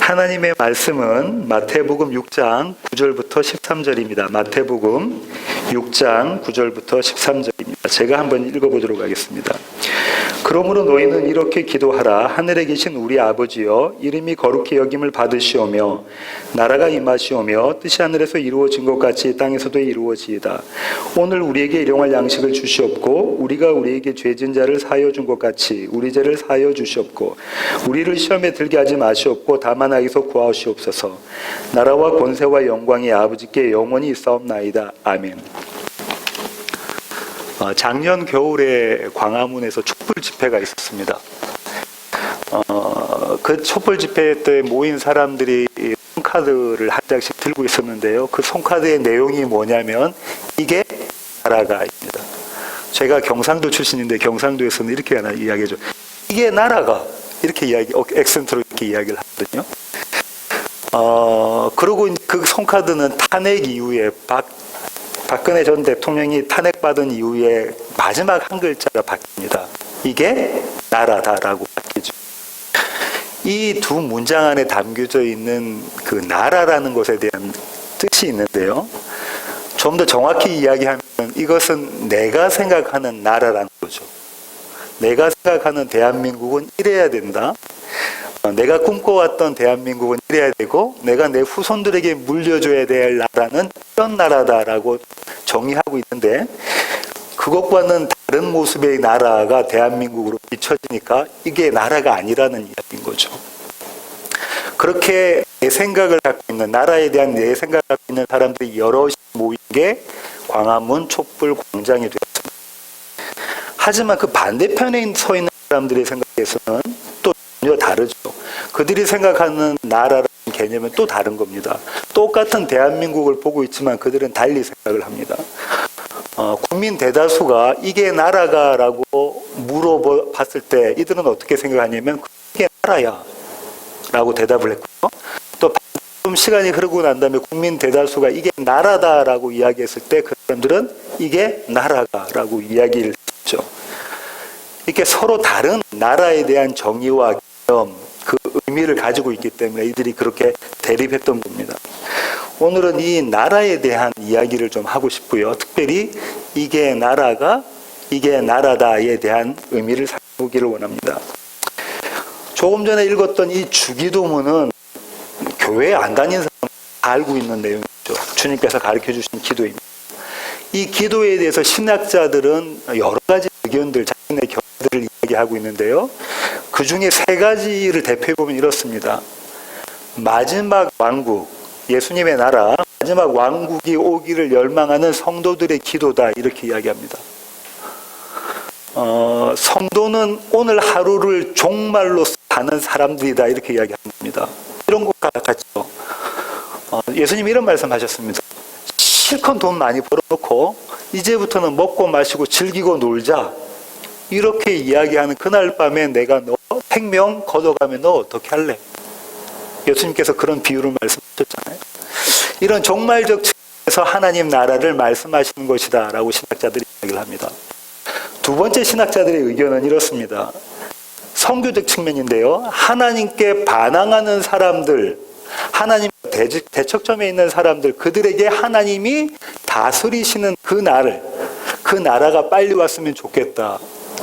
하나님의 말씀은 마태복음 6장 9절부터 13절입니다. 마태복음 6장 9절부터 13절입니다. 제가 한번 읽어보도록 하겠습니다. 그러므로 너희는 이렇게 기도하라. 하늘에 계신 우리 아버지여, 이름이 거룩히 여김을 받으시오며 나라가 임하시오며 뜻이 하늘에서 이루어진 것 같이 땅에서도 이루어지이다. 오늘 우리에게 일용할 양식을 주시옵고 우리가 우리에게 죄진 자를 사하여 준 것 같이 우리 죄를 사하여 주시옵고 우리를 시험에 들게 하지 마시옵고 다만 악에서 구하시옵소서. 나라와 권세와 영광이 아버지께 영원히 있사옵나이다. 아멘. 작년 겨울에 광화문에서 촛불 집회가 있었습니다. 그 촛불 집회 때 모인 사람들이 손카드를 한 장씩 들고 있었는데요. 그 손카드의 내용이 뭐냐면 이게 나라가입니다. 제가 경상도 출신인데 경상도에서는 이렇게 이야기해줘. 이게 나라가 이렇게 액센트로 이렇게 이야기를 하거든요. 그리고 그 손카드는 탄핵 이후에 박근혜 전 대통령이 탄핵받은 이후에 마지막 한 글자가 바뀝니다. 이게 나라다라고 바뀌죠. 이 두 문장 안에 담겨져 있는 그 나라라는 것에 대한 뜻이 있는데요. 좀 더 정확히 이야기하면 이것은 내가 생각하는 나라라는 거죠. 내가 생각하는 대한민국은 이래야 된다. 내가 꿈꿔왔던 대한민국은 이래야 되고 내가 내 후손들에게 물려줘야 될 나라는 이런 나라다라고 정의하고 있는데 그것과는 다른 모습의 나라가 대한민국으로 비춰지니까 이게 나라가 아니라는 이야기인 거죠. 그렇게 내 생각을 갖고 있는 나라에 대한 내 생각을 갖고 있는 사람들이 여럿이 모인 게 광화문 촛불 광장이 되었습니다. 하지만 그 반대편에 서 있는 사람들의 생각에서는 또 전혀 다르죠. 그들이 생각하는 나라라는 개념은 또 다른 겁니다. 똑같은 대한민국을 보고 있지만 그들은 달리 생각을 합니다. 국민 대다수가 이게 나라가라고 물어봤을 때 이들은 어떻게 생각하냐면 이게 나라야 라고 대답을 했고요. 또 좀 시간이 흐르고 난 다음에 국민 대다수가 이게 나라다라고 이야기했을 때 그 사람들은 이게 나라가라고 이야기를 했죠. 이렇게 서로 다른 나라에 대한 정의와 개념, 그 의미를 가지고 있기 때문에 이들이 그렇게 대립했던 겁니다. 오늘은 이 나라에 대한 이야기를 좀 하고 싶고요. 특별히 이게 나라가 이게 나라다에 대한 의미를 살펴보기를 원합니다. 조금 전에 읽었던 이 주기도문은 교회에 안 다니는 사람 다 알고 있는 내용이죠. 주님께서 가르쳐 주신 기도입니다. 이 기도에 대해서 신학자들은 여러 가지 의견들, 자신의 견해들을 이야기하고 있는데요. 그 중에 세 가지를 대표해보면 이렇습니다. 마지막 왕국, 예수님의 나라, 마지막 왕국이 오기를 열망하는 성도들의 기도다 이렇게 이야기합니다. 성도는 오늘 하루를 종말로 사는 사람들이다 이렇게 이야기합니다. 이런 것과 같죠. 예수님이 이런 말씀하셨습니다. 실컷 돈 많이 벌어놓고 이제부터는 먹고 마시고 즐기고 놀자 이렇게 이야기하는 그날 밤에 내가 너 생명 걷어가면 너 어떻게 할래? 예수님께서 그런 비유를 말씀하셨잖아요. 이런 종말적 측면에서 하나님 나라를 말씀하시는 것이다 라고 신학자들이 이야기를 합니다. 두 번째 신학자들의 의견은 이렇습니다. 성교적 측면인데요. 하나님께 반항하는 사람들, 하나님 대척점에 있는 사람들, 그들에게 하나님이 다스리시는 그 나라가 빨리 왔으면 좋겠다.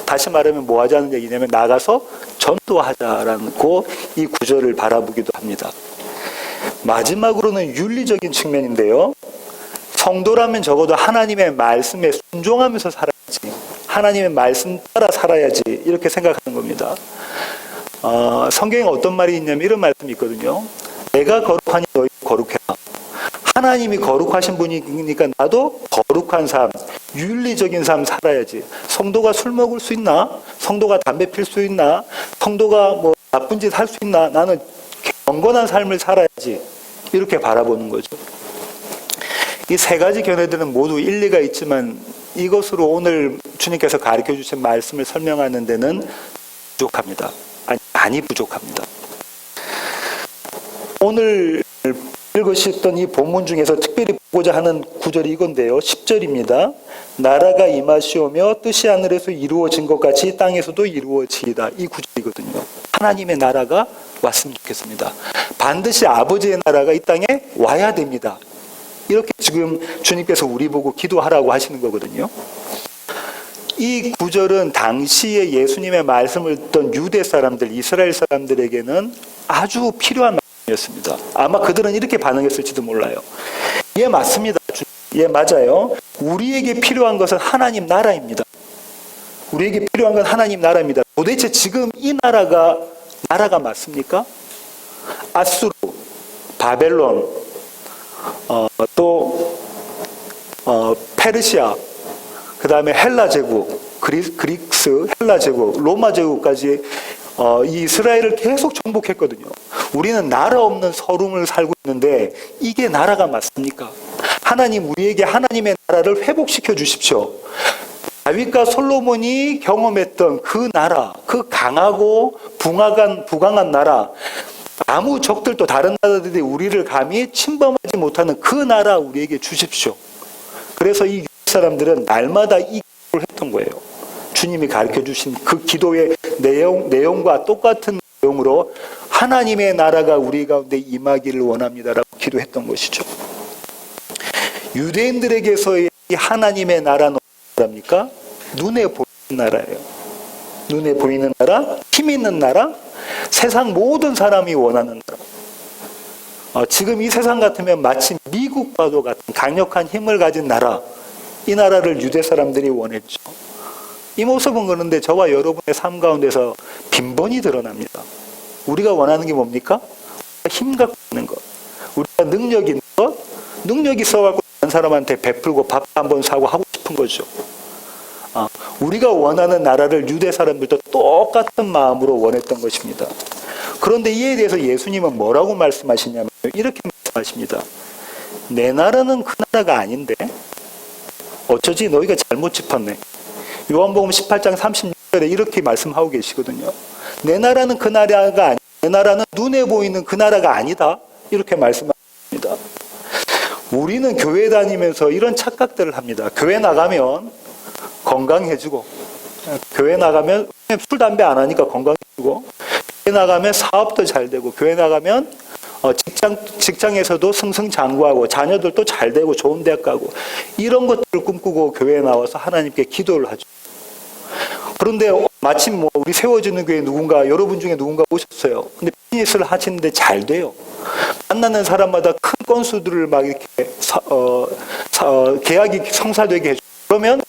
다시 말하면 뭐 하자는 얘기냐면 나가서 전도하자라고 이 구절을 바라보기도 합니다. 마지막으로는 윤리적인 측면인데요. 성도라면 적어도 하나님의 말씀에 순종하면서 살아야지. 하나님의 말씀 따라 살아야지. 이렇게 생각하는 겁니다. 성경에 어떤 말이 있냐면 이런 말씀이 있거든요. 내가 거룩하니 너희 거룩해라. 하나님이 거룩하신 분이니까 나도 거룩한 삶, 윤리적인 삶 살아야지. 성도가 술 먹을 수 있나? 성도가 담배 필 수 있나? 성도가 뭐 나쁜 짓 할 수 있나? 나는 경건한 삶을 살아야지. 이렇게 바라보는 거죠. 이 세 가지 견해들은 모두 일리가 있지만 이것으로 오늘 주님께서 가르쳐 주신 말씀을 설명하는 데는 부족합니다. 많이 부족합니다. 오늘 읽으셨던 이 본문 중에서 특별히 보고자 하는 구절이 이건데요. 10절입니다. 나라가 임하시오며 뜻이 하늘에서 이루어진 것 같이 땅에서도 이루어지이다. 이 구절이거든요. 하나님의 나라가 왔으면 좋겠습니다. 반드시 아버지의 나라가 이 땅에 와야 됩니다. 이렇게 지금 주님께서 우리 보고 기도하라고 하시는 거거든요. 이 구절은 당시에 예수님의 말씀을 듣던 유대 사람들, 이스라엘 사람들에게는 아주 필요한 말씀이었습니다. 아마 그들은 이렇게 반응했을지도 몰라요. 예, 맞습니다. 예, 맞아요. 우리에게 필요한 것은 하나님 나라입니다. 우리에게 필요한 건 하나님 나라입니다. 도대체 지금 이 나라가 맞습니까? 아수르, 바벨론, 또 페르시아, 그 다음에 헬라 제국, 그리스, 헬라 제국, 로마 제국까지 이 이스라엘을 계속 정복했거든요. 우리는 나라 없는 서름을 살고 있는데 이게 나라가 맞습니까? 하나님, 우리에게 하나님의 나라를 회복시켜 주십시오. 다윗과 솔로몬이 경험했던 그 나라, 그 강하고 부강한 나라, 아무 적들도 다른 나라들이 우리를 감히 침범하지 못하는 그 나라 우리에게 주십시오. 그래서 이 사람들은 날마다 이 기도를 했던 거예요. 주님이 가르쳐 주신 그 기도의 내용과 똑같은 내용으로 하나님의 나라가 우리 가운데 임하기를 원합니다라고 기도했던 것이죠. 유대인들에게서의 이 하나님의 나라는 뭐랍니까? 눈에 보이는 나라예요. 눈에 보이는 나라, 힘 있는 나라, 세상 모든 사람이 원하는 나라. 지금 이 세상 같으면 마치 미국과도 같은 강력한 힘을 가진 나라, 이 나라를 유대 사람들이 원했죠. 이 모습은 그런데 저와 여러분의 삶 가운데서 빈번히 드러납니다. 우리가 원하는 게 뭡니까? 힘 갖고 있는 것, 우리가 능력 있는 것, 능력 있어갖고 다른 사람한테 베풀고 밥 한번 사고 하고 싶은 거죠. 우리가 원하는 나라를 유대 사람들도 똑같은 마음으로 원했던 것입니다. 그런데 이에 대해서 예수님은 뭐라고 말씀하시냐면 이렇게 말씀하십니다. 내 나라는 그 나라가 아닌데 어쩌지 너희가 잘못 짚었네. 요한복음 18장 36절에 이렇게 말씀하고 계시거든요. 내 나라는 그 나라가 아니다. 내 나라는 눈에 보이는 그 나라가 아니다. 이렇게 말씀하십니다. 우리는 교회 다니면서 이런 착각들을 합니다. 교회 나가면 건강해지고, 교회 나가면 술, 담배 안 하니까 건강해지고, 교회 나가면 사업도 잘 되고, 교회 나가면 직장에서도 승승장구하고, 자녀들도 잘 되고, 좋은 대학 가고, 이런 것들을 꿈꾸고 교회에 나와서 하나님께 기도를 하죠. 그런데 마침 우리 세워지는 교회 여러분 중에 누군가 오셨어요. 근데 비즈니스를 하시는데 잘 돼요. 만나는 사람마다 큰 건수들을 막 이렇게 계약이 성사되게 해줘. 그러면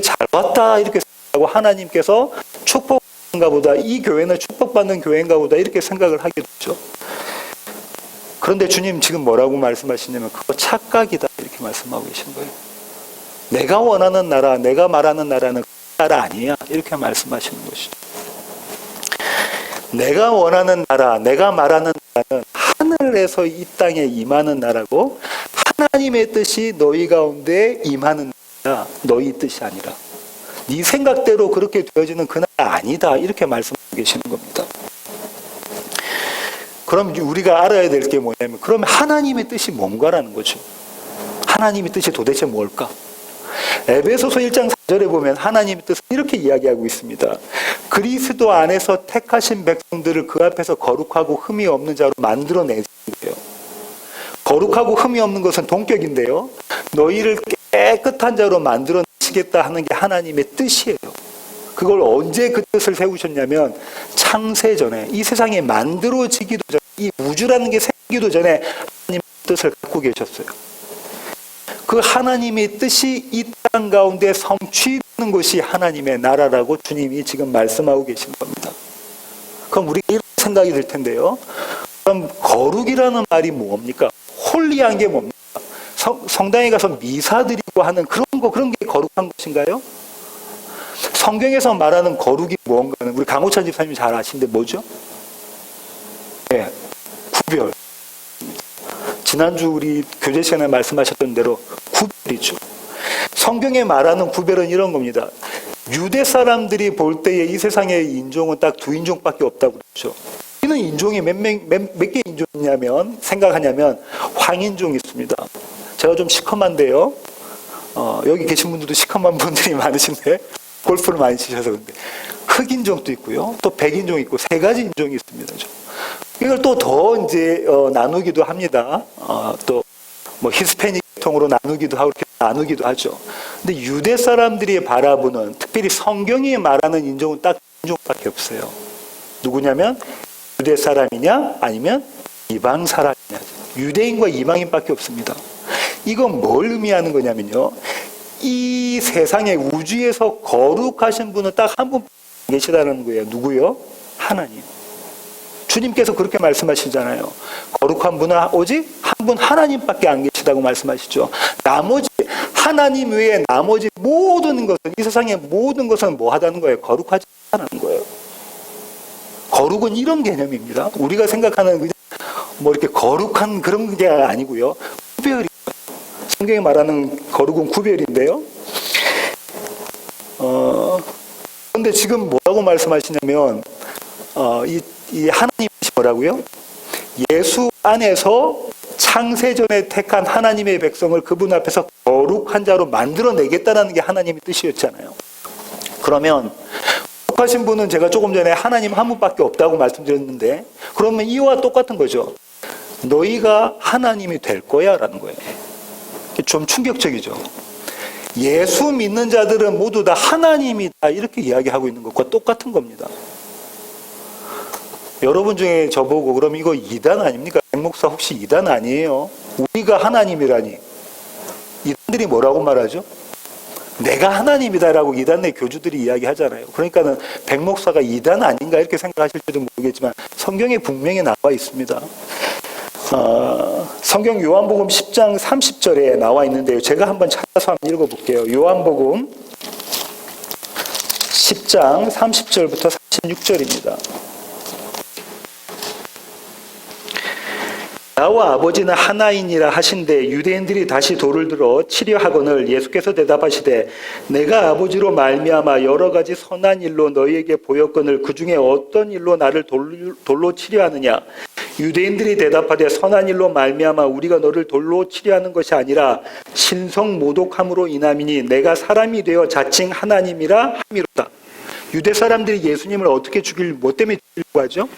잘 왔다 이렇게 생각하고 하나님께서 축복인가 보다, 이 교회는 축복받는 교회인가 보다 이렇게 생각을 하게 되죠. 그런데 주님 지금 뭐라고 말씀하시냐면 그거 착각이다 이렇게 말씀하고 계신 거예요. 내가 원하는 나라, 내가 말하는 나라는 그 나라 아니야 이렇게 말씀하시는 것이죠. 내가 원하는 나라, 내가 말하는 나라는 하늘에서 이 땅에 임하는 나라고, 하나님의 뜻이 너희 가운데 임하는 나라, 너희 뜻이 아니라 네 생각대로 그렇게 되어지는 그 나라 아니다 이렇게 말씀하고 계시는 겁니다. 그럼 우리가 알아야 될 게 뭐냐면, 그러면 하나님의 뜻이 뭔가라는 거죠. 하나님의 뜻이 도대체 뭘까? 에베소서 1장 4절에 보면 하나님의 뜻은 이렇게 이야기하고 있습니다. 그리스도 안에서 택하신 백성들을 그 앞에서 거룩하고 흠이 없는 자로 만들어내는 거예요. 거룩하고 흠이 없는 것은 동격인데요. 너희를 깨끗한 자로 만들어내시겠다 하는 게 하나님의 뜻이에요. 그걸 언제 그 뜻을 세우셨냐면 창세 전에, 이 세상이 만들어지기도 전에, 이 우주라는 게 생기기도 전에 하나님의 뜻을 갖고 계셨어요. 그 하나님의 뜻이 이 땅 가운데 성취되는 것이 하나님의 나라라고 주님이 지금 말씀하고 계신 겁니다. 그럼 우리가 이런 생각이 들 텐데요. 그럼 거룩이라는 말이 뭡니까? 홀리한 게 뭡니까? 성당에 가서 미사 드리고 하는 그런 게 거룩한 것인가요? 성경에서 말하는 거룩이 무언가는 우리 강호찬 집사님이 잘 아시는데 뭐죠? 네, 구별. 지난주 우리 교제 시간에 말씀하셨던 대로 구별이죠. 성경에 말하는 구별은 이런 겁니다. 유대 사람들이 볼 때에 이 세상의 인종은 딱 두 인종밖에 없다고 그러죠. 우리는 인종이 몇 개 인종이냐면 생각하냐면 황인종이 있습니다. 제가 좀 시커먼데요. 여기 계신 분들도 시커먼 분들이 많으신데 골프를 많이 치셔서 그런데 흑인종도 있고요. 또 백인종이 있고 세 가지 인종이 있습니다. 이걸 또 더 이제 나누기도 합니다. 또 뭐 히스패닉 통으로 나누기도 하고 이렇게 나누기도 하죠. 근데 유대 사람들이 바라보는, 특별히 성경이 말하는 인종은 딱 인종밖에 없어요. 누구냐면 유대 사람이냐 아니면 이방 사람이냐. 유대인과 이방인밖에 없습니다. 이건 뭘 의미하는 거냐면요, 이 세상의 우주에서 거룩하신 분은 딱 한 분 계시다는 거예요. 누구요? 하나님. 주님께서 그렇게 말씀하시잖아요. 거룩한 분은 오직 한 분 하나님밖에 안 계시다고 말씀하시죠. 나머지 하나님 외에 나머지 모든 것은, 이 세상의 모든 것은 뭐 하다는 거예요? 거룩하지 않다는 거예요. 거룩은 이런 개념입니다. 우리가 생각하는 그냥 뭐 이렇게 거룩한 그런 게 아니고요. 구별이, 성경이 말하는 거룩은 구별인데요. 그런데 지금 뭐라고 말씀하시냐면 이 하나님이 뭐라고요? 예수 안에서 창세전에 택한 하나님의 백성을 그분 앞에서 거룩한 자로 만들어내겠다는 게 하나님의 뜻이었잖아요. 그러면 거룩하신 분은 제가 조금 전에 하나님 한 분밖에 없다고 말씀드렸는데, 그러면 이와 똑같은 거죠. 너희가 하나님이 될 거야 라는 거예요. 좀 충격적이죠. 예수 믿는 자들은 모두 다 하나님이다 이렇게 이야기하고 있는 것과 똑같은 겁니다. 여러분 중에 저보고 그럼 이거 이단 아닙니까? 백 목사 혹시 이단 아니에요? 우리가 하나님이라니. 이단들이 뭐라고 말하죠? 내가 하나님이다라고 이단 내 교주들이 이야기하잖아요. 그러니까는 백 목사가 이단 아닌가 이렇게 생각하실지도 모르겠지만 성경에 분명히 나와 있습니다. 성경 요한복음 10장 30절에 나와 있는데요. 제가 한번 찾아서 한번 읽어볼게요. 요한복음 10장 30절부터 36절입니다. 나와 아버지는 하나이니라 하신대 유대인들이 다시 돌을 들어 치려 하거늘 예수께서 대답하시되 내가 아버지로 말미암아 여러 가지 선한 일로 너희에게 보였거늘 그 중에 어떤 일로 나를 돌로 치려 하느냐. 유대인들이 대답하되 선한 일로 말미암아 우리가 너를 돌로 치려 하는 것이 아니라 신성 모독함으로 인함이니 내가 사람이 되어 자칭 하나님이라 함이로다. 유대 사람들이 예수님을 어떻게 뭐 때문에 죽이려고 하죠?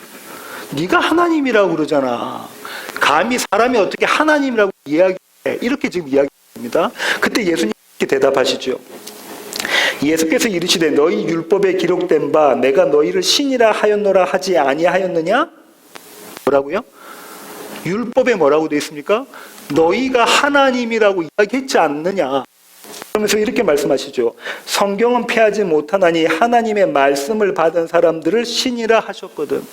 네가 하나님이라고 그러잖아. 감히 사람이 어떻게 하나님이라고 이야기해? 이렇게 지금 이야기합니다. 그때 예수님이 이렇게 대답하시죠. 예수께서 이르시되 너희 율법에 기록된 바 내가 너희를 신이라 하였노라 하지 아니하였느냐? 뭐라고요? 율법에 뭐라고 되어 있습니까? 너희가 하나님이라고 이야기했지 않느냐? 그러면서 이렇게 말씀하시죠. 성경은 폐하지 못하나니 하나님의 말씀을 받은 사람들을 신이라 하셨거든.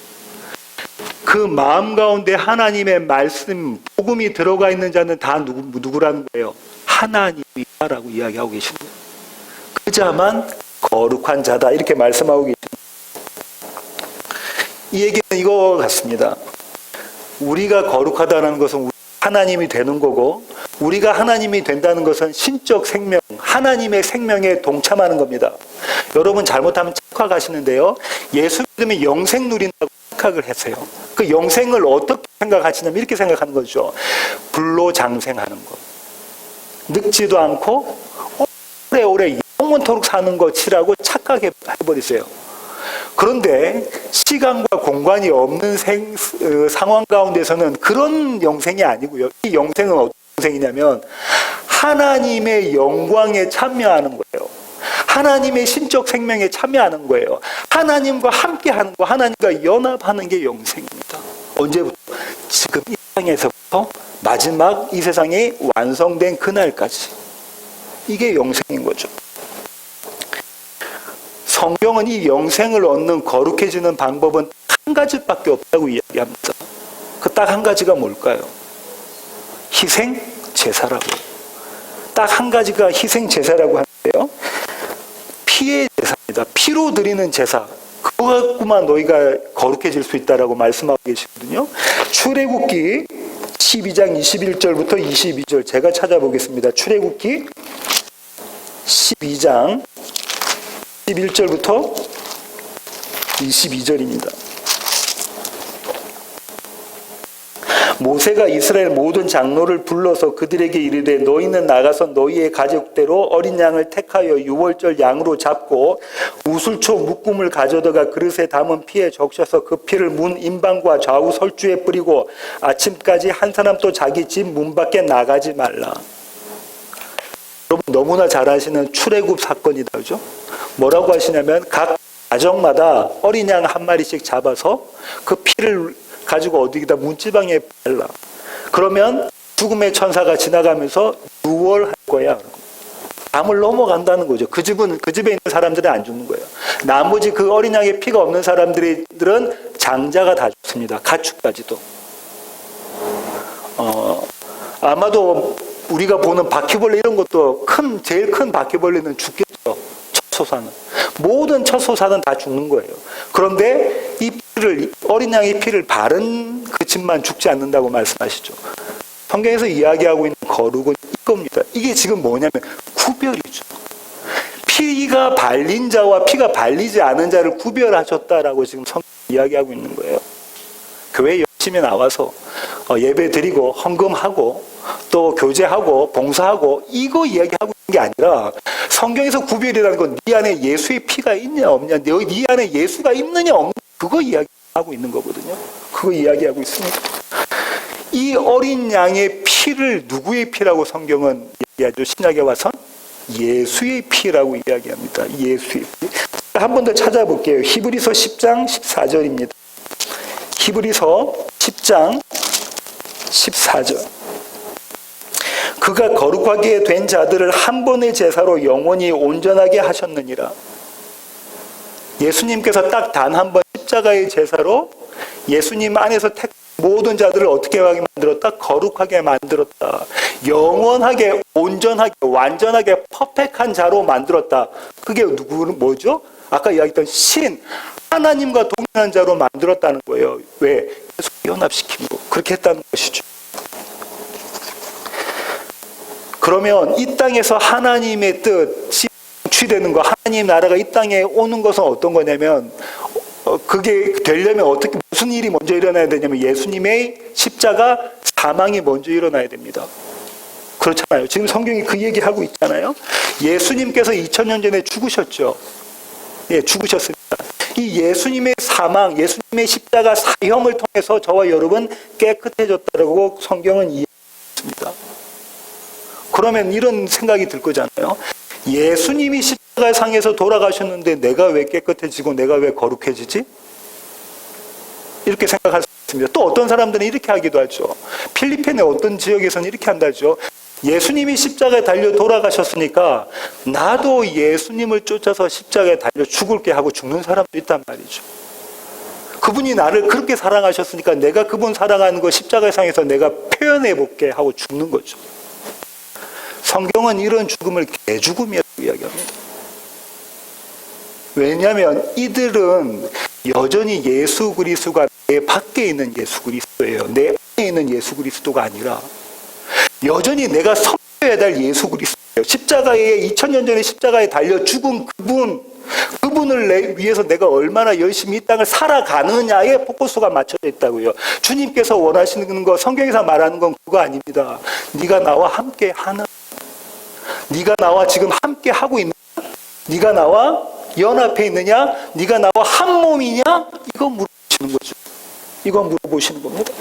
그 마음 가운데 하나님의 말씀, 복음이 들어가 있는 자는 다 누구라는 거예요? 하나님이라고 이야기하고 계십니다. 그 자만 거룩한 자다 이렇게 말씀하고 계십니다. 이 얘기는 이거 같습니다. 우리가 거룩하다는 것은 하나님이 되는 거고 우리가 하나님이 된다는 것은 신적 생명, 하나님의 생명에 동참하는 겁니다. 여러분 잘못하면 착각하시는데요. 예수 믿으면 영생 누린다고 착각을 했어요. 그 영생을 어떻게 생각하시냐면 이렇게 생각하는 거죠. 불로 장생하는 것. 늙지도 않고 오래오래 영원토록 사는 것이라고 착각해버리세요. 그런데 시간과 공간이 없는 상황 가운데서는 그런 영생이 아니고요. 이 영생은 어떤 영생이냐면 하나님의 영광에 참여하는 거예요. 하나님의 신적 생명에 참여하는 거예요. 하나님과 함께하는 거, 하나님과 연합하는 게 영생입니다. 언제부터? 지금 이 세상에서부터 마지막 이 세상이 완성된 그날까지. 이게 영생인 거죠. 성경은 이 영생을 얻는 거룩해지는 방법은 한 가지밖에 없다고 이야기합니다. 그 딱 한 가지가 뭘까요? 희생 제사라고. 딱 한 가지가 희생 제사라고 하는데요. 피의 제사입니다. 피로 드리는 제사. 그거 갖고만 너희가 거룩해질 수 있다라고 말씀하고 계시거든요. 출애굽기 12장 21절부터 22절 제가 찾아보겠습니다. 출애굽기 12장 11절부터 22절입니다. 모세가 이스라엘 모든 장로를 불러서 그들에게 이르되 너희는 나가서 너희의 가족대로 어린 양을 택하여 유월절 양으로 잡고 우슬초 묶음을 가져다가 그릇에 담은 피에 적셔서 그 피를 문 임방과 좌우 설주에 뿌리고 아침까지 한 사람도 자기 집 문 밖에 나가지 말라. 여러분 너무나 잘 아시는 출애굽 사건이다, 그죠? 뭐라고 하시냐면 각 가정마다 어린 양 한 마리씩 잡아서 그 피를 가지고 어디다 문지방에 발라. 그러면 죽음의 천사가 지나가면서 유월할 거야. 담을 넘어간다는 거죠. 그 집에 있는 사람들은 안 죽는 거예요. 나머지 그 어린 양의 피가 없는 사람들은 장자가 다 죽습니다. 가축까지도. 아마도 우리가 보는 바퀴벌레 이런 것도 제일 큰 바퀴벌레는 죽겠죠. 첫 모든 첫 소사는 다 죽는 거예요. 그런데 이 피를, 어린 양의 피를 바른 그 집만 죽지 않는다고 말씀하시죠. 성경에서 이야기하고 있는 거룩은 이겁니다. 이게 지금 뭐냐면 구별이죠. 피가 발린 자와 피가 발리지 않은 자를 구별하셨다라고 지금 성경이 이야기하고 있는 거예요. 교회에 열심히 나와서 예배 드리고 헌금하고 또 교제하고 봉사하고 이거 이야기하고 있는 게 아니라 성경에서 구별이라는 건 네 안에 예수의 피가 있냐 없냐, 네 안에 예수가 있느냐 없느냐 그거 이야기하고 있는 거거든요. 그거 이야기하고 있습니다. 이 어린 양의 피를 누구의 피라고 성경은 이야기하죠? 신약에 와서 예수의 피라고 이야기합니다. 예수의 피. 한 번 더 찾아볼게요. 히브리서 10장 14절입니다. 히브리서 10장 14절. 그가 거룩하게 된 자들을 한 번의 제사로 영원히 온전하게 하셨느니라. 예수님께서 딱 단 한 번 십자가의 제사로 예수님 안에서 모든 자들을 어떻게 하게 만들었다? 거룩하게 만들었다. 영원하게, 온전하게, 완전하게 퍼펙트한 자로 만들었다. 그게 뭐죠? 아까 이야기했던 하나님과 동일한 자로 만들었다는 거예요. 왜? 계속 연합시킴으로 그렇게 했다는 것이죠. 그러면 이 땅에서 하나님의 뜻이 성취되는 거, 하나님 나라가 이 땅에 오는 것은 어떤 거냐면 그게 되려면 무슨 일이 먼저 일어나야 되냐면 예수님의 십자가 사망이 먼저 일어나야 됩니다. 그렇잖아요. 지금 성경이 그 얘기하고 있잖아요. 예수님께서 2000년 전에 죽으셨죠. 예, 죽으셨습니다. 이 예수님의 사망, 예수님의 십자가 사형을 통해서 저와 여러분 깨끗해졌다고 성경은 이야기했습니다. 그러면 이런 생각이 들 거잖아요. 예수님이 십자가상에서 돌아가셨는데 내가 왜 깨끗해지고 내가 왜 거룩해지지? 이렇게 생각할 수 있습니다. 또 어떤 사람들은 이렇게 하기도 하죠. 필리핀의 어떤 지역에서는 이렇게 한다죠. 예수님이 십자가에 달려 돌아가셨으니까 나도 예수님을 쫓아서 십자가에 달려 죽을게 하고 죽는 사람도 있단 말이죠. 그분이 나를 그렇게 사랑하셨으니까 내가 그분 사랑하는 거 십자가상에서 내가 표현해볼게 하고 죽는 거죠. 성경은 이런 죽음을 개죽음이라고 이야기합니다. 왜냐하면 이들은 여전히 예수 그리스도가 내 밖에 있는 예수 그리스도예요. 내 안에 있는 예수 그리스도가 아니라 여전히 내가 섬겨야 될 예수 그리스도예요. 십자가에 2000년 전에 십자가에 달려 죽은 그분을 위해서 내가 얼마나 열심히 이 땅을 살아가느냐에 포커스가 맞춰져 있다고요. 주님께서 원하시는 거, 성경에서 말하는 건 그거 아닙니다. 네가 나와 함께 하는, 네가 나와 지금 함께 하고 있느냐? 네가 나와 연합해 있느냐? 네가 나와 한 몸이냐? 이거 물어보시는 거죠. 이거 물어보시는 겁니다.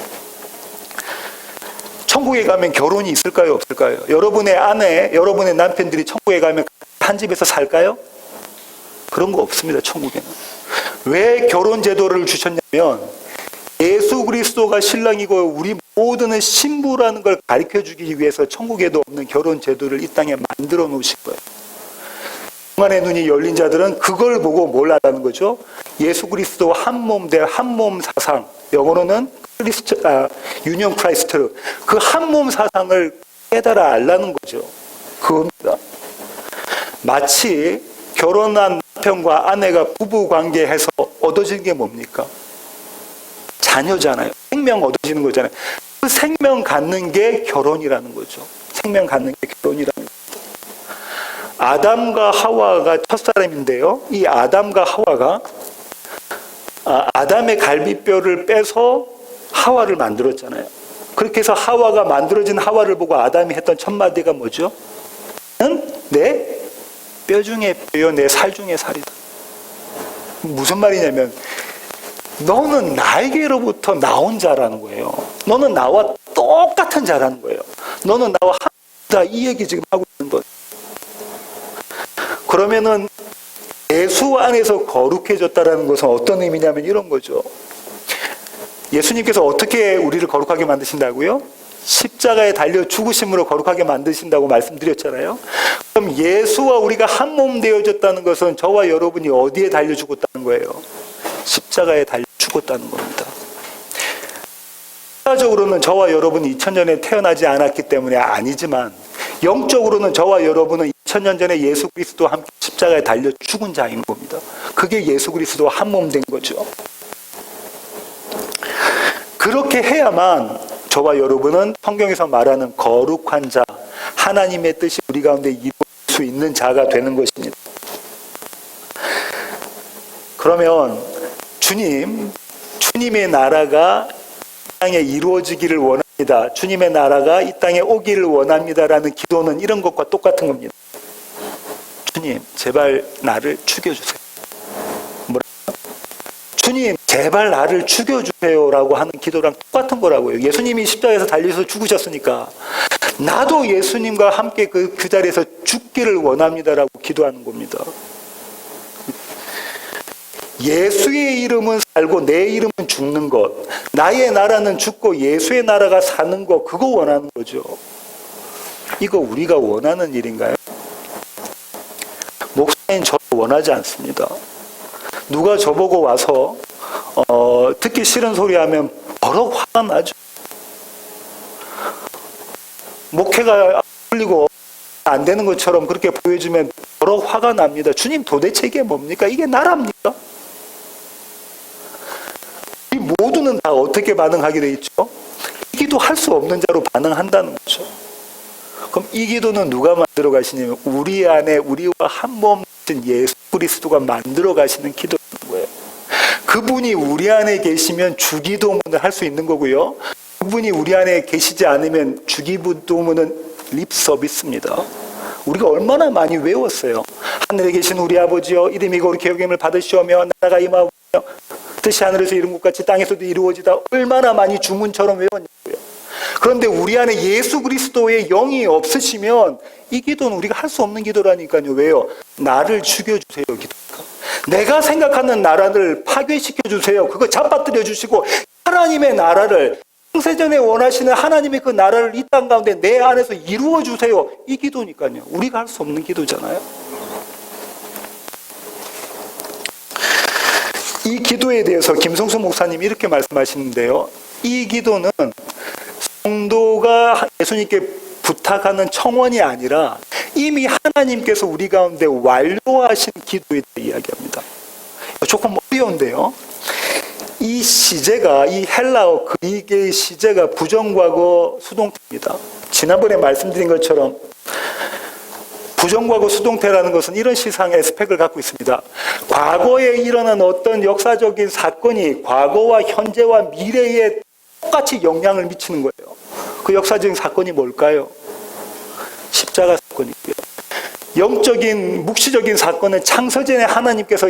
천국에 가면 결혼이 있을까요? 없을까요? 여러분의 아내, 여러분의 남편들이 천국에 가면 한 집에서 살까요? 그런 거 없습니다. 천국에는. 왜 결혼 제도를 주셨냐면 예수 그리스도가 신랑이고 우리 모두는 신부라는 걸 가르쳐주기 위해서 천국에도 없는 결혼 제도를 이 땅에 만들어 놓으신 거예요. 영안의 눈이 열린 자들은 그걸 보고 뭘 알아는 거죠? 예수 그리스도 한 몸 대 한 몸 사상, 영어로는 유니온 크라이스트, 그 한 몸 사상을 깨달아 알라는 거죠. 그겁니다. 마치 결혼한 남편과 아내가 부부 관계해서 얻어지는 게 뭡니까? 자녀잖아요. 생명 얻어지는 거잖아요. 그 생명 갖는 게 결혼이라는 거죠. 생명 갖는 게 결혼이라는 거죠. 아담과 하와가 첫사람인데요. 이 아담과 하와가 아담의 갈비뼈를 빼서 하와를 만들었잖아요. 그렇게 해서 하와가 만들어진 하와를 보고 아담이 했던 첫 마디가 뭐죠? 내 뼈 중에 뼈요, 내 살 중에 살이다. 무슨 말이냐면 너는 나에게로부터 나온 자라는 거예요. 너는 나와 똑같은 자라는 거예요. 너는 나와 하나다, 이 얘기 지금 하고 있는 거예요. 그러면은 예수 안에서 거룩해졌다라는 것은 어떤 의미냐면 이런 거죠. 예수님께서 어떻게 우리를 거룩하게 만드신다고요? 십자가에 달려 죽으심으로 거룩하게 만드신다고 말씀드렸잖아요. 그럼 예수와 우리가 한 몸 되어졌다는 것은 저와 여러분이 어디에 달려 죽었다는 거예요? 십자가에 달려 죽었다는 겁니다. 역사적으로는 저와 여러분이 2000년에 태어나지 않았기 때문에 아니지만 영적으로는 저와 여러분은 2000년 전에 예수 그리스도와 함께 십자가에 달려 죽은 자인 겁니다. 그게 예수 그리스도와 한 몸 된 거죠. 그렇게 해야만 저와 여러분은 성경에서 말하는 거룩한 자, 하나님의 뜻이 우리 가운데 이루어질 수 있는 자가 되는 것입니다. 그러면 주님의 나라가 이 땅에 이루어지기를 원합니다. 주님의 나라가 이 땅에 오기를 원합니다라는 기도는 이런 것과 똑같은 겁니다. 주님, 제발 나를 죽여주세요. 주님, 제발 나를 죽여주세요라고 하는 기도랑 똑같은 거라고요. 예수님이 십자가에서 달려서 죽으셨으니까 나도 예수님과 함께 그 자리에서 죽기를 원합니다라고 기도하는 겁니다. 예수의 이름은 살고 내 이름은 죽는 것, 나의 나라는 죽고 예수의 나라가 사는 것, 그거 원하는 거죠. 이거 우리가 원하는 일인가요? 목사님, 저도 원하지 않습니다. 누가 저보고 와서 듣기 싫은 소리 하면 버럭 화가 나죠. 목회가 풀리고 안 되는 것처럼 그렇게 보여주면 버럭 화가 납니다. 주님, 도대체 이게 뭡니까? 이게 나랍니까? 이 모두는 다 어떻게 반응하게 돼 있죠? 이 기도 할 수 없는 자로 반응한다는 거죠. 그럼 이 기도는 누가 만들어 가시냐면 우리 안에 우리와 한 몸 된 예수 그리스도가 만들어 가시는 기도인 거예요. 그분이 우리 안에 계시면 주기도문을 할 수 있는 거고요. 그분이 우리 안에 계시지 않으면 주기도문은 립 서비스입니다. 우리가 얼마나 많이 외웠어요. 하늘에 계신 우리 아버지여, 이름이 거룩히 여김을 받으시오며 나라가 임하오며 뜻이 하늘에서 이룬 것 같이 땅에서도 이루어지다. 얼마나 많이 주문처럼 외웠냐고요. 그런데 우리 안에 예수 그리스도의 영이 없으시면 이 기도는 우리가 할 수 없는 기도라니까요. 왜요? 나를 죽여주세요 기도니까. 내가 생각하는 나라를 파괴시켜주세요. 그거 잡아뜨려 주시고 하나님의 나라를, 창세전에 원하시는 하나님의 그 나라를 이 땅 가운데 내 안에서 이루어 주세요. 이 기도니까요. 우리가 할 수 없는 기도잖아요. 이 기도에 대해서 김성수 목사님이 이렇게 말씀하시는데요. 이 기도는 성도가 예수님께 부탁하는 청원이 아니라 이미 하나님께서 우리 가운데 완료하신 기도에 대해 이야기합니다. 조금 어려운데요. 이 시제가, 이 헬라어 그리스의 시제가 부정과거 수동태입니다. 지난번에 말씀드린 것처럼 부정과거 수동태라는 것은 이런 시상의 스펙을 갖고 있습니다. 과거에 일어난 어떤 역사적인 사건이 과거와 현재와 미래에 똑같이 영향을 미치는 거예요. 그 역사적인 사건이 뭘까요? 십자가 사건이고요. 영적인 묵시적인 사건은 창세전에 하나님께서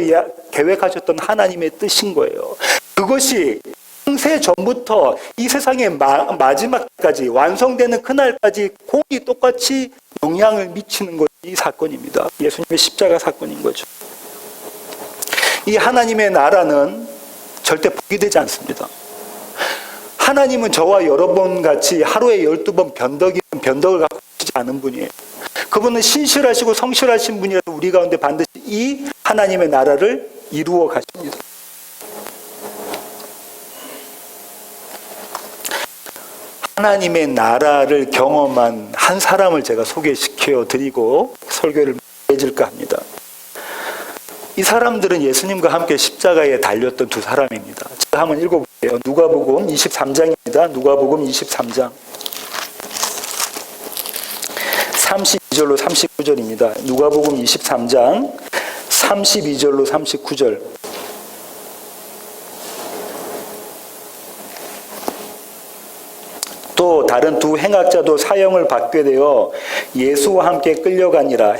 계획하셨던 하나님의 뜻인 거예요. 그것이 창세 전부터 이 세상의 마지막까지 완성되는 그날까지 공이 똑같이 영향을 미치는 것이 이 사건입니다. 예수님의 십자가 사건인 거죠. 이 하나님의 나라는 절대 포기되지 않습니다. 하나님은 저와 여러분 같이 하루에 12번 변덕을 갖고 계시지 않은 분이에요. 그분은 신실하시고 성실하신 분이라서 우리 가운데 반드시 이 하나님의 나라를 이루어 가십니다. 하나님의 나라를 경험한 한 사람을 제가 소개시켜 드리고 설교를 맺을까 합니다. 이 사람들은 예수님과 함께 십자가에 달렸던 두 사람입니다. 제가 한번 읽어볼게요. 누가복음 23장입니다. 누가복음 23장 32절로 39절입니다. 누가복음 23장 32절로 39절. 또 다른 두 행악자도 사형을 받게 되어 예수와 함께 끌려가니라.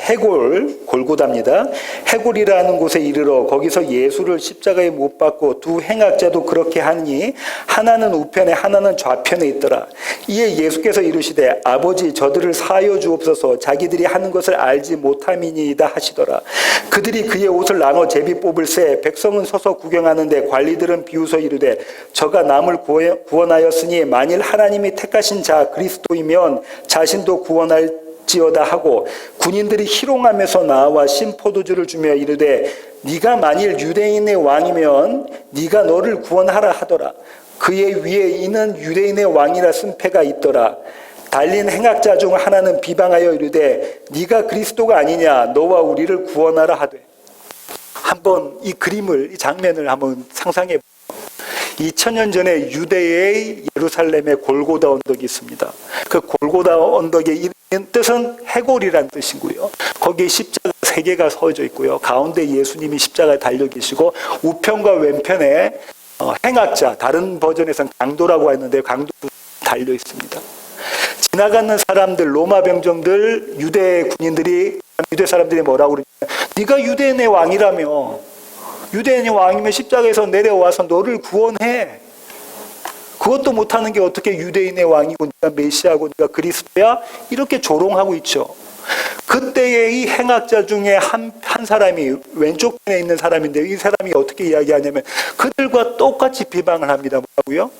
골고다입니다. 해골이라는 곳에 이르러 거기서 예수를 십자가에 못 박고 두 행악자도 그렇게 하니 하나는 우편에 하나는 좌편에 있더라. 이에 예수께서 이르시되 아버지 저들을 사하여 주옵소서 자기들이 하는 것을 알지 못함이니이다 하시더라. 그들이 그의 옷을 나눠 제비 뽑을새 백성은 서서 구경하는데 관리들은 비웃어 이르되 저가 남을 구원하였으니 만일 하나님이 택하신 자 그리스도이면 자신도 구원할지어다 하고 군인들이 희롱하면서 나와 신 포도주를 주며 이르되 네가 만일 유대인의 왕이면 네가 너를 구원하라 하더라. 그의 위에 이는 유대인의 왕이라 쓴 패가 있더라. 달린 행악자 중 하나는 비방하여 이르되 네가 그리스도가 아니냐 너와 우리를 구원하라 하되. 한번 이 그림을 이 장면을 한번 상상해 2000년 전에 유대의 예루살렘에 골고다 언덕이 있습니다. 그 골고다 언덕의 이름 뜻은 해골이란 뜻이고요. 거기에 십자가 3개가 서져 있고요. 가운데 예수님이 십자가에 달려 계시고 우편과 왼편에 행악자, 다른 버전에서는 강도라고 했는데 강도 달려 있습니다. 지나가는 사람들, 로마 병정들, 유대 군인들이, 유대 사람들이 뭐라고 그러냐면 네가 유대인의 왕이라며 유대인의 왕이면 십자가에서 내려와서 너를 구원해. 그것도 못하는 게 어떻게 유대인의 왕이고 네가 메시아고 네가 그리스도야? 이렇게 조롱하고 있죠. 그때의 이 행악자 중에 한 사람이 왼쪽 편에 있는 사람인데 이 사람이 어떻게 이야기하냐면 그들과 똑같이 비방을 합니다. 뭐라고요?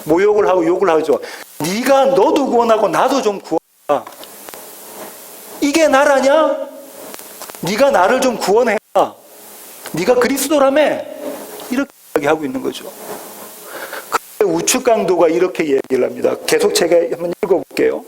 모욕을 하고 욕을 하죠. 네가 너도 구원하고 나도 좀 구원하라. 이게 나라냐? 네가 나를 좀 구원해라. 네가 그리스도라며? 이렇게 이야기하고 있는 거죠. 우측 강도가 이렇게 얘기를 합니다. 계속 제가 한번 읽어볼게요.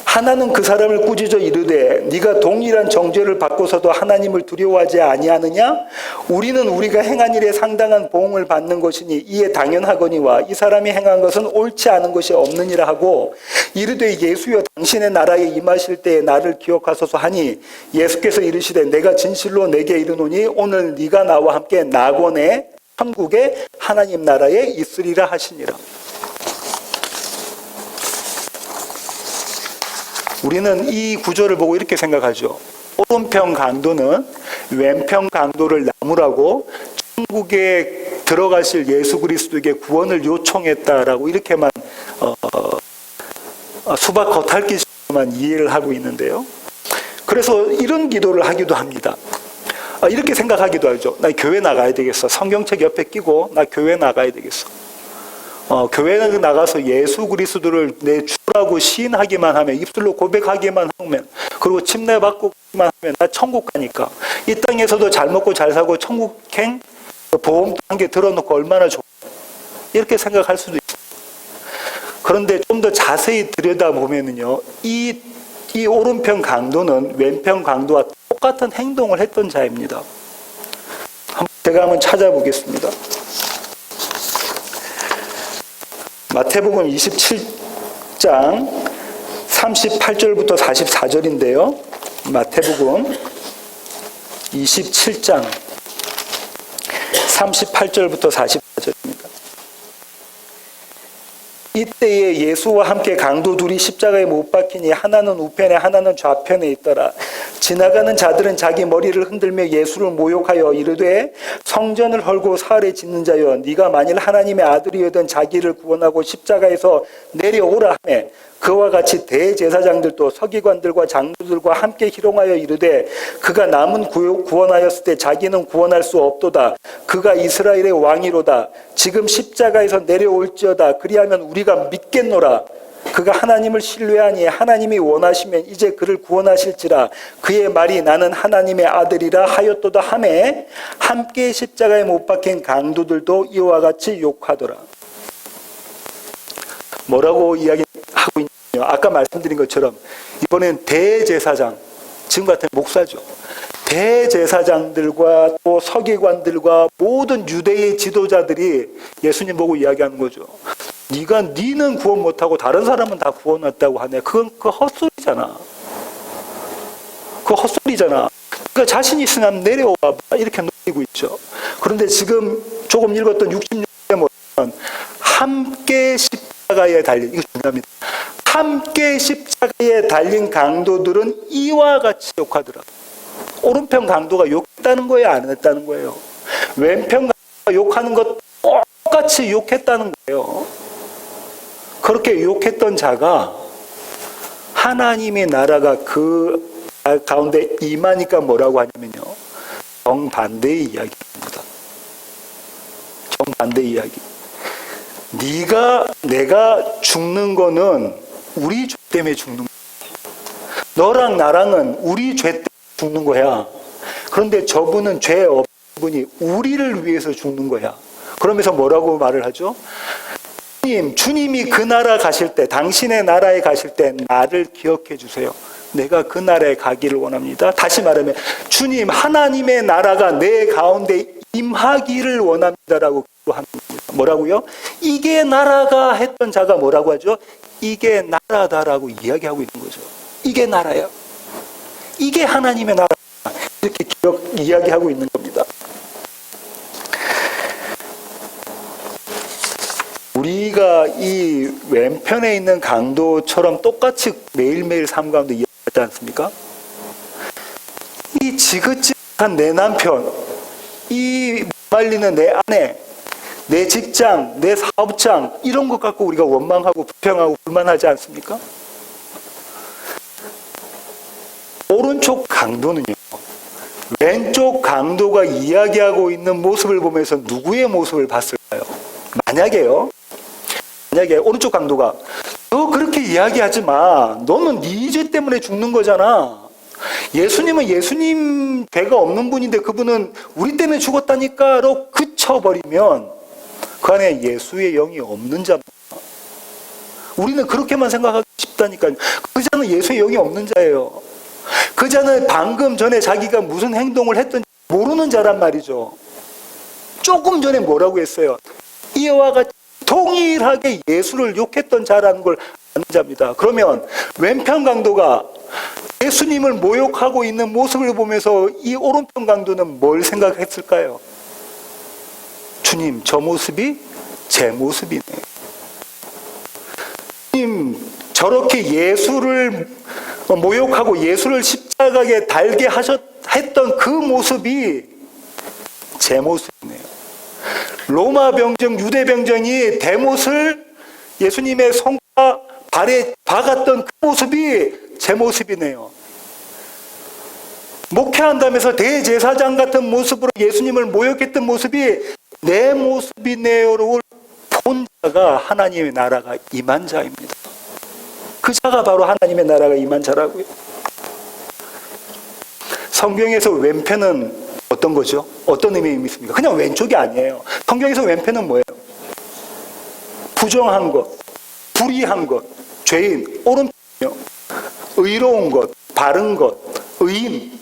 하나는 그 사람을 꾸짖어 이르되 네가 동일한 정죄를 받고서도 하나님을 두려워하지 아니하느냐? 우리는 우리가 행한 일에 상당한 보응을 받는 것이니 이에 당연하거니와 이 사람이 행한 것은 옳지 않은 것이 없느니라 하고 이르되 예수여 당신의 나라에 임하실 때에 나를 기억하소서 하니 예수께서 이르시되 내가 진실로 내게 이르노니 오늘 네가 나와 함께 낙원에 천국에 하나님 나라에 있으리라 하시니라. 우리는 이 구조를 보고 이렇게 생각하죠. 오른편 강도는 왼편 강도를 나무라고 천국에 들어가실 예수 그리스도에게 구원을 요청했다라고 이렇게만 수박 겉핥기식만 이해를 하고 있는데요. 그래서 이런 기도를 하기도 합니다. 이렇게 생각하기도 하죠. 나 교회 나가야 되겠어. 성경책 옆에 끼고 나 교회 나가야 되겠어. 교회에 나가서 예수 그리스도를 내 주라고 시인하기만 하면, 입술로 고백하기만 하면, 그리고 침례받고만 하면 나 천국 가니까 이 땅에서도 잘 먹고 잘 사고 천국행 보험 한 개 들어놓고 얼마나 좋아. 이렇게 생각할 수도 있어요. 그런데 좀 더 자세히 들여다보면요, 이 오른편 강도는 왼편 강도와 똑같은 행동을 했던 자입니다. 제가 한번 찾아보겠습니다. 마태복음 27장 38절부터 44절인데요. 마태복음 27장 38절부터 44절입니다. 이때에 예수와 함께 강도 둘이 십자가에 못 박히니 하나는 우편에 하나는 좌편에 있더라. 지나가는 자들은 자기 머리를 흔들며 예수를 모욕하여 이르되 성전을 헐고 사흘에 짓는 자여 네가 만일 하나님의 아들이여든 자기를 구원하고 십자가에서 내려오라 하며 그와 같이 대제사장들도 서기관들과 장로들과 함께 희롱하여 이르되 그가 남은 구원하였을 때 자기는 구원할 수 없도다. 그가 이스라엘의 왕이로다. 지금 십자가에서 내려올지어다. 그리하면 우리가 믿겠노라. 그가 하나님을 신뢰하니 하나님이 원하시면 이제 그를 구원하실지라. 그의 말이 나는 하나님의 아들이라 하였도다 하매 함께 십자가에 못 박힌 강도들도 이와 같이 욕하더라. 뭐라고 이야기하고 있냐면 아까 말씀드린 것처럼 이번엔 대제사장, 지금 같은 목사죠. 대제사장들과 또 서기관들과 모든 유대의 지도자들이 예수님 보고 이야기하는 거죠. 니는 구원 못하고 다른 사람은 다 구원했다고 하네. 그건 헛소리잖아. 그거 헛소리잖아. 그러니까 자신 있으면 내려와 이렇게 놀리고 있죠. 그런데 지금 조금 읽었던 66절 보면 함께 십자가에 달린, 이거 중요합니다. 함께 십자가에 달린 강도들은 이와 같이 욕하더라. 오른편 강도가 욕했다는 거예요, 안 했다는 거예요? 왼편 강도가 욕하는 것 똑같이 욕했다는 거예요. 그렇게 욕했던 자가 하나님의 나라가 그 가운데 임하니까 뭐라고 하냐면요, 정반대의 이야기입니다. 정반대 이야기. 내가 죽는 거는 우리 죄 때문에 죽는 거야. 너랑 나랑은 우리 죄 때문에 죽는 거야. 그런데 저분은 죄 없는 분이 우리를 위해서 죽는 거야. 그러면서 뭐라고 말을 하죠? 주님이 그 나라 가실 때, 당신의 나라에 가실 때 나를 기억해 주세요. 내가 그 나라에 가기를 원합니다. 다시 말하면 주님, 하나님의 나라가 내 가운데 임하기를 원합니다라고 기도하는 겁니다. 뭐라고요? 이게 나라가 했던 자가 뭐라고 하죠? 이게 나라다라고 이야기하고 있는 거죠. 이게 나라야. 이게 하나님의 나라. 이렇게 이야기하고 있는 겁니다. 우리가 이 왼편에 있는 강도처럼 똑같이 매일매일 삶 가운데 이야기하지 않습니까? 이 지긋지긋한 내 남편, 이 말리는 내 아내, 내 직장, 내 사업장, 이런 것 갖고 우리가 원망하고 불평하고 불만하지 않습니까? 오른쪽 강도는요, 왼쪽 강도가 이야기하고 있는 모습을 보면서 누구의 모습을 봤을까요? 만약에 오른쪽 강도가 너 그렇게 이야기하지 마. 너는 네 죄 때문에 죽는 거잖아. 예수님은 예수님 죄가 없는 분인데 그분은 우리 때문에 죽었다니까로 그쳐버리면 그 안에 예수의 영이 없는 자입니다. 우리는 그렇게만 생각하기 쉽다니까요. 그 자는 예수의 영이 없는 자예요. 그 자는 방금 전에 자기가 무슨 행동을 했던지 모르는 자란 말이죠. 조금 전에 뭐라고 했어요? 이와 같이 동일하게 예수를 욕했던 자라는 걸 아는 자입니다. 그러면 왼편 강도가 예수님을 모욕하고 있는 모습을 보면서 이 오른편 강도는 뭘 생각했을까요? 주님, 저 모습이 제 모습이네. 주님, 저렇게 예수를 모욕하고 예수를 십자가에 달게 했던 그 모습이 제 모습이네요. 로마 병정, 유대 병정이 대못을 예수님의 손과 발에 박았던 그 모습이 제 모습이네요. 목회한다면서 대제사장 같은 모습으로 예수님을 모욕했던 모습이 내 모습이네요를 본 자가 하나님의 나라가 임한 자입니다. 그 자가 바로 하나님의 나라가 임한 자라고요. 성경에서 왼편은 어떤 거죠? 어떤 의미가 있습니까? 그냥 왼쪽이 아니에요. 성경에서 왼편은 뭐예요? 부정한 것, 불의한 것, 죄인. 오른편이요. 의로운 것, 바른 것, 의인.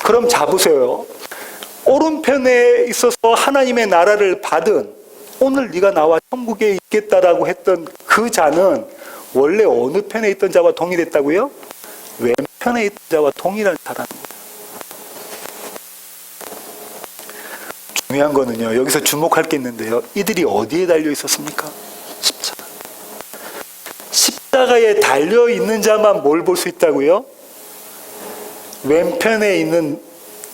그럼 잡으세요. 오른편에 있어서 하나님의 나라를 받은, 오늘 네가 나와 천국에 있겠다라고 했던 그 자는 원래 어느 편에 있던 자와 동일했다고요? 왼편에 있던 자와 동일한 자라는 거예요. 중요한 거는요, 여기서 주목할 게 있는데요, 이들이 어디에 달려 있었습니까? 십자가. 십자가에 달려 있는 자만 뭘 볼 수 있다고요? 왼편에 있는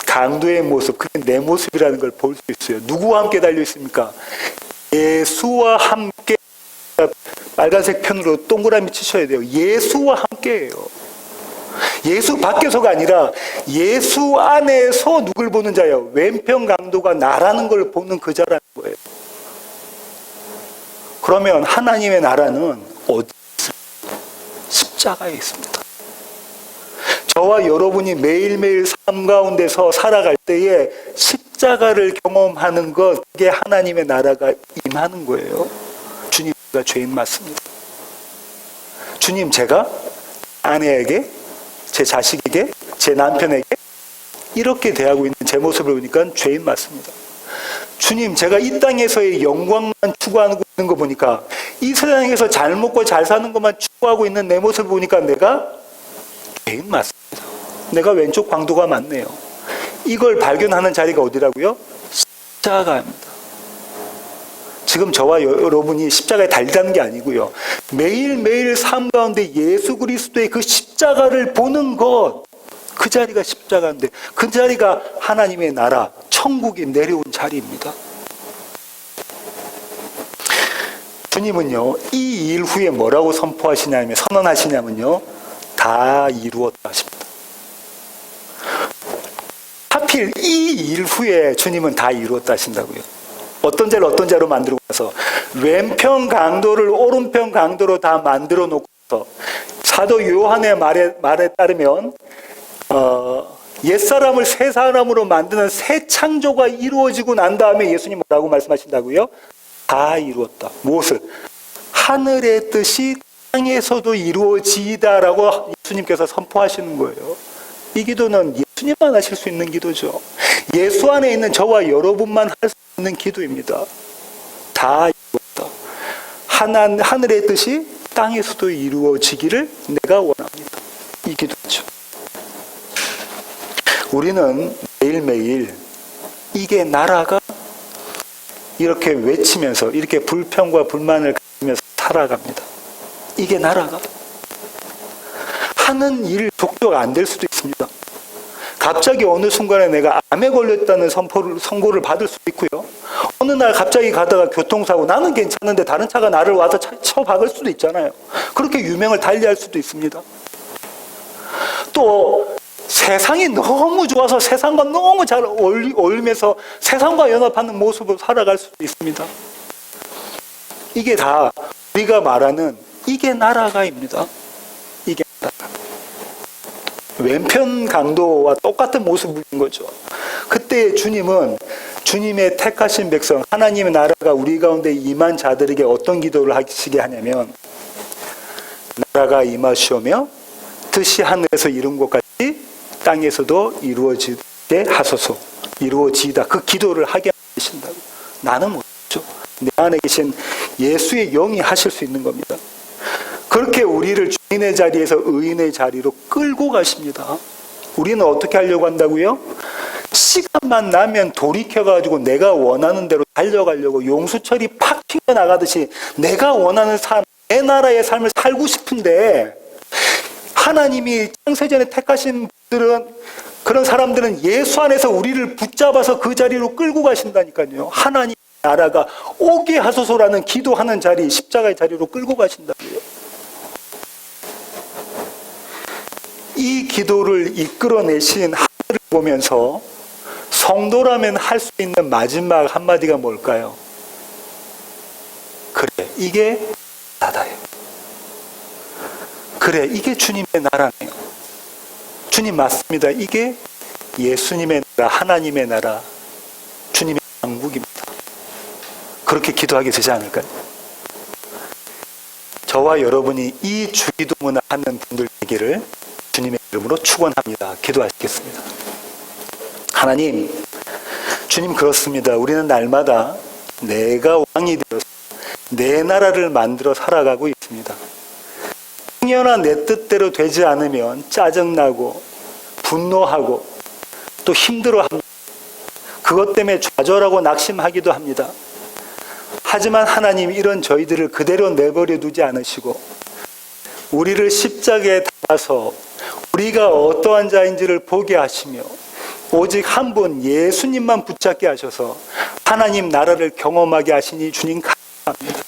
강도의 모습, 그게 내 모습이라는 걸 볼 수 있어요. 누구와 함께 달려 있습니까? 예수와 함께. 빨간색 편으로 동그라미 치셔야 돼요. 예수와 함께예요. 예수 밖에서가 아니라 예수 안에서 누굴 보는 자예요? 왼편 강도가 나라는 걸 보는 그 자라는 거예요. 그러면 하나님의 나라는 어디 있습니까? 십자가에 있습니다. 저와 여러분이 매일매일 삶 가운데서 살아갈 때에 십자가를 경험하는 것, 그게 하나님의 나라가 임하는 거예요. 주님, 제가 죄인 맞습니다. 주님, 제가 아내에게, 제 자식에게, 제 남편에게 이렇게 대하고 있는 제 모습을 보니까 죄인 맞습니다. 주님, 제가 이 땅에서의 영광만 추구하고 있는 거 보니까, 이 세상에서 잘 먹고 잘 사는 것만 추구하고 있는 내 모습을 보니까 내가 죄인 맞습니다. 내가 왼쪽 강도가 맞네요. 이걸 발견하는 자리가 어디라고요? 십자가입니다. 지금 저와 여러분이 십자가에 달리다는 게 아니고요. 매일매일 삶 가운데 예수 그리스도의 그 십자가를 보는 것, 그 자리가 십자가인데 그 자리가 하나님의 나라, 천국이 내려온 자리입니다. 주님은요, 이 일 후에 뭐라고 선포하시냐면, 선언하시냐면요, 다 이루었다 하십니다. 하필 이 일 후에 주님은 다 이루었다 하신다고요. 어떤 자로 만들고 나서 왼편 강도를 오른편 강도로 다 만들어 놓고서 사도 요한의 말에 따르면 옛사람을 새 사람으로 만드는 새 창조가 이루어지고 난 다음에 예수님 뭐라고 말씀하신다고요? 다 이루었다. 무엇을? 하늘의 뜻이 땅에서도 이루어지이다라고 예수님께서 선포하시는 거예요. 이 기도는 예수님만 하실 수 있는 기도죠. 예수 안에 있는 저와 여러분만 할 수 있는 기도입니다. 다 이루었다. 하늘의 뜻이 땅에서도 이루어지기를 내가 원합니다. 이 기도죠. 우리는 매일매일 이게 나라가 이렇게 외치면서 이렇게 불평과 불만을 가지면서 살아갑니다. 이게 나라가 하는 일 족도가 안 될 수도 있습니다. 갑자기 어느 순간에 내가 암에 걸렸다는 선고를 받을 수도 있고요. 어느 날 갑자기 가다가 교통사고, 나는 괜찮은데 다른 차가 나를 와서 쳐박을 수도 있잖아요. 그렇게 유명을 달리할 수도 있습니다. 또 세상이 너무 좋아서 세상과 너무 잘 어울리면서 세상과 연합하는 모습으로 살아갈 수도 있습니다. 이게 다 우리가 말하는 이게 나라가입니다. 이게 나라가. 왼편 강도와 똑같은 모습인 거죠. 그때 주님은 주님의 택하신 백성, 하나님의 나라가 우리 가운데 임한 자들에게 어떤 기도를 하시게 하냐면, 나라가 임하시오며 뜻이 하늘에서 이룬 것 같이 땅에서도 이루어지게 하소서. 이루어지다. 그 기도를 하게 하신다고. 나는 못하죠. 내 안에 계신 예수의 영이 하실 수 있는 겁니다. 그렇게 우리를 죄인의 자리에서 의인의 자리로 끌고 가십니다. 우리는 어떻게 하려고 한다고요? 시간만 나면 돌이켜가지고 내가 원하는 대로 달려가려고 용수철이 팍 튀어나가듯이 내가 원하는 삶, 내 나라의 삶을 살고 싶은데, 하나님이 창세전에 택하신 분들은, 그런 사람들은 예수 안에서 우리를 붙잡아서 그 자리로 끌고 가신다니까요. 하나님 나라가 오게 하소서라는 기도하는 자리, 십자가의 자리로 끌고 가신다고요. 이 기도를 이끌어내신 하늘을 보면서 성도라면 할 수 있는 마지막 한마디가 뭘까요? 그래, 이게 나다요. 그래, 이게 주님의 나라네요. 주님 맞습니다. 이게 예수님의 나라, 하나님의 나라, 주님의 왕국입니다. 그렇게 기도하게 되지 않을까요? 저와 여러분이 이 주기도문을 하는 분들 되기를 주님의 이름으로 축원합니다. 기도하시겠습니다. 하나님, 주님 그렇습니다. 우리는 날마다 내가 왕이 되어서 내 나라를 만들어 살아가고 있습니다. 행여나 내 뜻대로 되지 않으면 짜증나고 분노하고 또 힘들어합니다. 그것 때문에 좌절하고 낙심하기도 합니다. 하지만 하나님, 이런 저희들을 그대로 내버려 두지 않으시고 우리를 십자가에 달아서 우리가 어떠한 자인지를 보게 하시며 오직 한 분 예수님만 붙잡게 하셔서 하나님 나라를 경험하게 하시니 주님 감사합니다.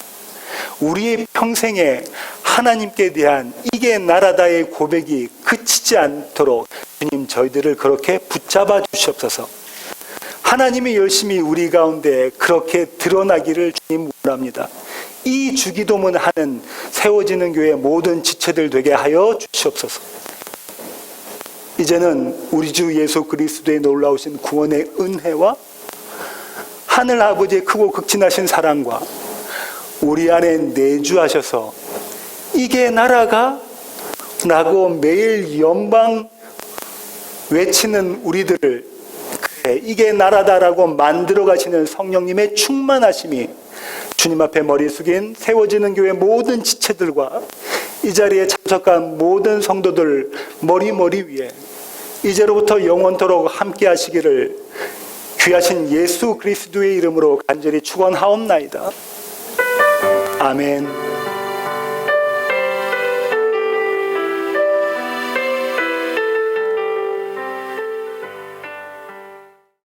우리의 평생에 하나님께 대한 이게 나라다의 고백이 그치지 않도록 주님 저희들을 그렇게 붙잡아 주시옵소서. 하나님이 열심히 우리 가운데 그렇게 드러나기를 주님 원합니다. 이 주기도문 하는 세워지는 교회 모든 지체들 되게 하여 주시옵소서. 이제는 우리 주 예수 그리스도의 놀라우신 구원의 은혜와 하늘 아버지의 크고 극진하신 사랑과 우리 안에 내주하셔서 이게 나라가 라고 매일 연방 외치는 우리들을 그래, 이게 나라다라고 만들어 가시는 성령님의 충만하심이 주님 앞에 머리 숙인 세워지는 교회 모든 지체들과 이 자리에 참석한 모든 성도들 머리 위에 이제로부터 영원토록 함께 하시기를 귀하신 예수 그리스도의 이름으로 간절히 축원하옵나이다. 아멘.